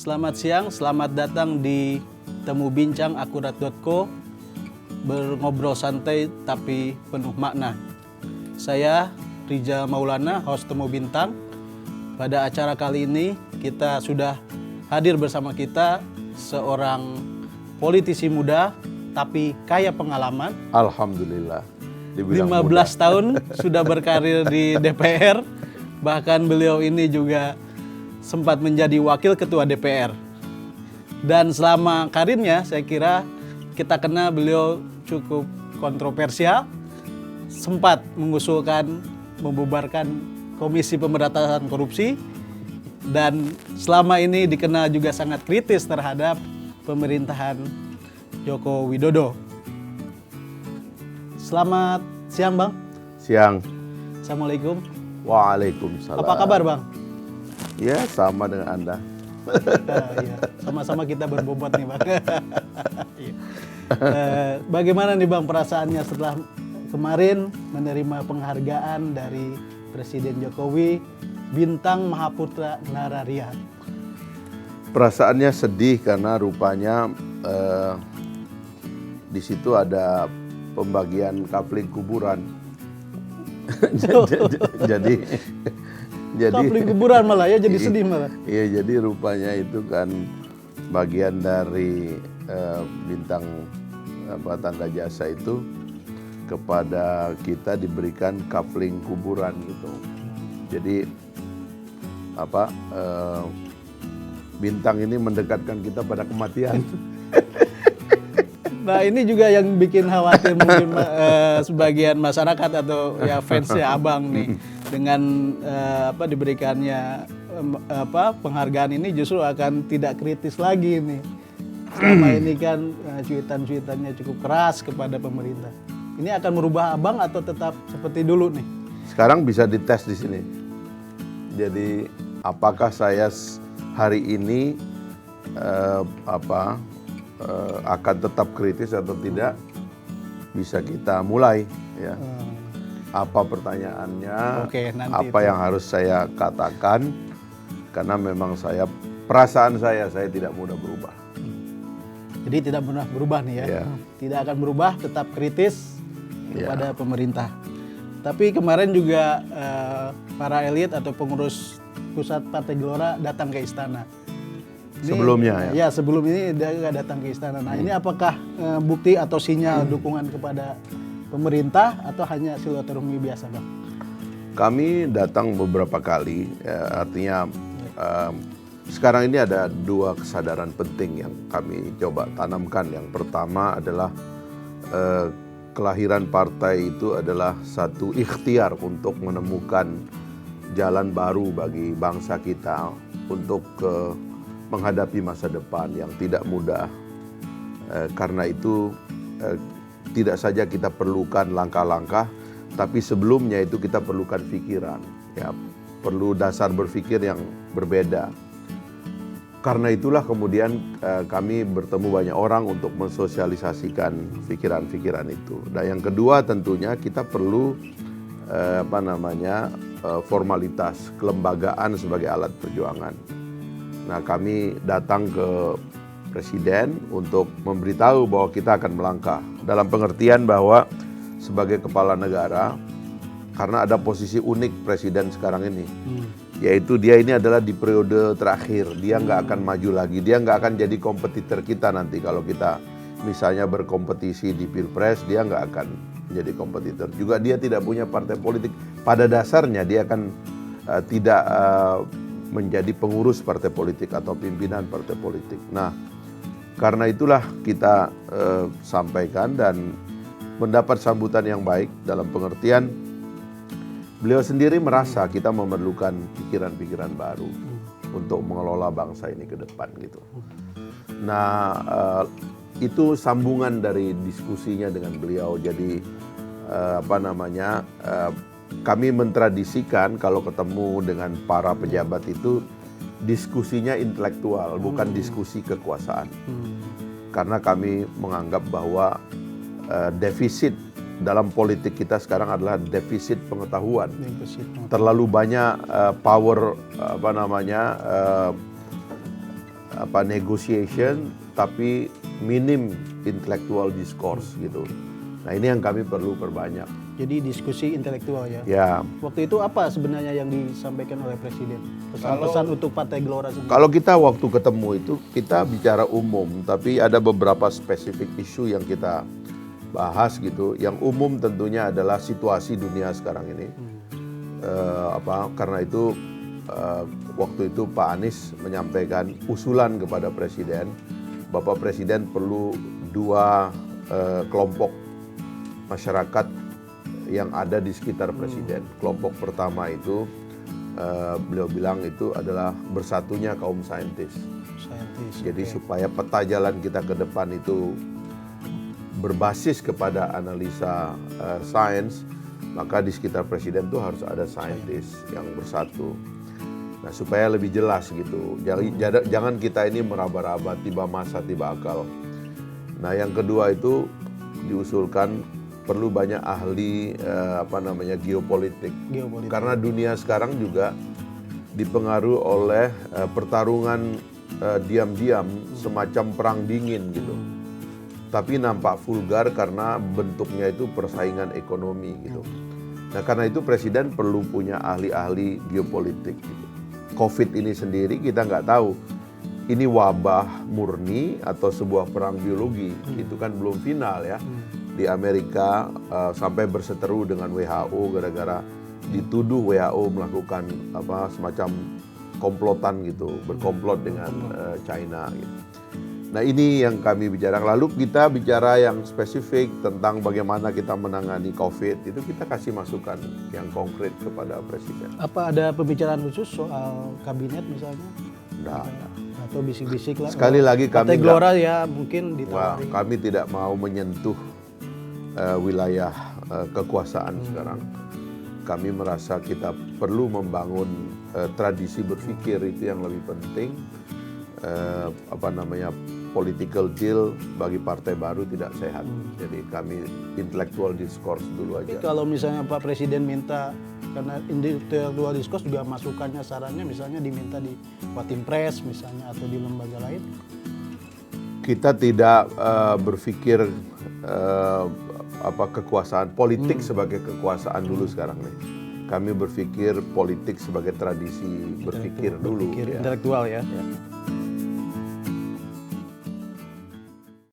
Selamat siang, selamat datang di Temu Bincang Akurat.co, Berngobrol santai tapi penuh makna. Saya Rija Maulana, host Temu Bintang. Pada acara kali ini kita sudah hadir bersama kita seorang politisi muda tapi kaya pengalaman. Alhamdulillah. 15 tahun sudah berkarir di DPR. Bahkan beliau ini juga sempat menjadi wakil ketua DPR. Dan selama karirnya saya kira kita kenal beliau cukup kontroversial. Sempat mengusulkan membubarkan Komisi Pemberantasan Korupsi. Dan selama ini dikenal juga sangat kritis terhadap pemerintahan Joko Widodo. Selamat siang Bang. Siang. Assalamualaikum. Waalaikumsalam. Apa kabar Bang? Ya, sama dengan Anda. Iya. Sama-sama kita berbobot nih Bang. Bagaimana nih Bang perasaannya setelah kemarin menerima penghargaan dari Presiden Jokowi, Bintang Mahaputra Nararya? Perasaannya sedih karena rupanya di situ ada pembagian kapling kuburan. jadi kapling kuburan malah ya, jadi sedih malah. Iya, jadi rupanya itu kan bagian dari bintang tanda jasa itu kepada kita diberikan kapling kuburan gitu. Jadi bintang ini mendekatkan kita pada kematian. Nah ini juga yang bikin khawatir mungkin sebagian masyarakat atau ya fansnya Abang nih dengan diberikannya penghargaan ini justru akan tidak kritis lagi nih. Selama ini kan cuitan-cuitannya cukup keras kepada pemerintah. Ini akan merubah Abang atau tetap seperti dulu nih? Sekarang bisa dites di sini. Jadi apakah saya hari ini akan tetap kritis atau tidak, bisa kita mulai ya. Apa pertanyaannya? Oke, nanti apa yang harus saya katakan? Karena memang perasaan saya tidak mudah berubah. Jadi tidak pernah berubah nih ya. Tidak akan berubah, tetap kritis kepada pemerintah. Tapi kemarin juga para elit atau pengurus pusat Partai Gelora datang ke istana. Sebelumnya ya? Ya, sebelum ini dia datang ke istana. Nah, ini apakah bukti atau sinyal dukungan kepada pemerintah atau hanya silaturahmi biasa, Bang? Kami datang beberapa kali, artinya sekarang ini ada dua kesadaran penting yang kami coba tanamkan. Yang pertama adalah kelahiran partai itu adalah satu ikhtiar untuk menemukan jalan baru bagi bangsa kita untuk menghadapi masa depan yang tidak mudah. Karena itu tidak saja kita perlukan langkah-langkah, tapi sebelumnya itu kita perlukan pikiran. Ya, perlu dasar berpikir yang berbeda. Karena itulah kemudian kami bertemu banyak orang untuk mensosialisasikan pikiran-pikiran itu. Dan yang kedua tentunya kita perlu formalitas kelembagaan sebagai alat perjuangan. Nah, kami datang ke Presiden untuk memberitahu bahwa kita akan melangkah dalam pengertian bahwa sebagai kepala negara, karena ada posisi unik Presiden sekarang ini, yaitu dia ini adalah di periode terakhir, dia nggak akan maju lagi, dia nggak akan jadi kompetitor kita nanti kalau kita misalnya berkompetisi di Pilpres, dia nggak akan menjadi kompetitor. Juga dia tidak punya partai politik, pada dasarnya dia akan tidak menjadi pengurus partai politik atau pimpinan partai politik. Nah, karena itulah kita sampaikan dan mendapat sambutan yang baik dalam pengertian beliau sendiri merasa kita memerlukan pikiran-pikiran baru untuk mengelola bangsa ini ke depan gitu. Nah, itu sambungan dari diskusinya dengan beliau. Jadi kami mentradisikan kalau ketemu dengan para pejabat itu diskusinya intelektual, bukan diskusi kekuasaan. Karena kami menganggap bahwa defisit dalam politik kita sekarang adalah defisit pengetahuan. Terlalu banyak power negotiation tapi minim intellectual discourse gitu. Nah ini yang kami perlu perbanyak. Jadi diskusi intelektual ya. Ya. Waktu itu apa sebenarnya yang disampaikan oleh Presiden? Pesan-pesan untuk Partai Gelora sendiri. Kalau kita waktu ketemu itu kita bicara umum, tapi ada beberapa spesifik isu yang kita bahas gitu. Yang umum tentunya adalah situasi dunia sekarang ini. Karena itu waktu itu Pak Anies menyampaikan usulan kepada Presiden, Bapak Presiden perlu dua kelompok masyarakat yang ada di sekitar Presiden. Kelompok pertama itu beliau bilang itu adalah bersatunya kaum saintis. Jadi supaya peta jalan kita ke depan itu berbasis kepada analisa sains, maka di sekitar Presiden itu harus ada saintis yang bersatu. Nah supaya lebih jelas gitu. Jangan kita ini meraba-raba, tiba masa tiba akal. Nah yang kedua itu diusulkan perlu banyak ahli geopolitik. Karena dunia sekarang juga dipengaruhi oleh pertarungan diam-diam semacam perang dingin gitu. Tapi nampak vulgar karena bentuknya itu persaingan ekonomi gitu. Nah karena itu Presiden perlu punya ahli-ahli geopolitik gitu. COVID ini sendiri kita nggak tahu ini wabah murni atau sebuah perang biologi, itu kan belum final ya. Di Amerika sampai berseteru dengan WHO gara-gara dituduh WHO melakukan semacam komplotan gitu, berkomplot dengan China gitu. Nah ini yang kami bicara. Lalu kita bicara yang spesifik tentang bagaimana kita menangani COVID, itu kita kasih masukan yang konkret kepada Presiden. Apa ada pembicaraan khusus soal kabinet misalnya? Nah, atau bisik-bisik lah. Sekali lagi kami Partai Gelora ya mungkin ditawari. kami tidak mau menyentuh wilayah kekuasaan sekarang. Kami merasa kita perlu membangun tradisi berpikir, itu yang lebih penting. Political deal bagi partai baru tidak sehat. Jadi kami intellectual discourse dulu aja. Tapi kalau misalnya Pak Presiden minta, karena intellectual discourse juga masukannya, sarannya misalnya diminta di Watim-Pres misalnya atau di lembaga lain. Kita tidak berpikir kekuasaan politik sebagai kekuasaan dulu sekarang nih. Kami berpikir politik sebagai tradisi berpikir dulu. Intelektual ya.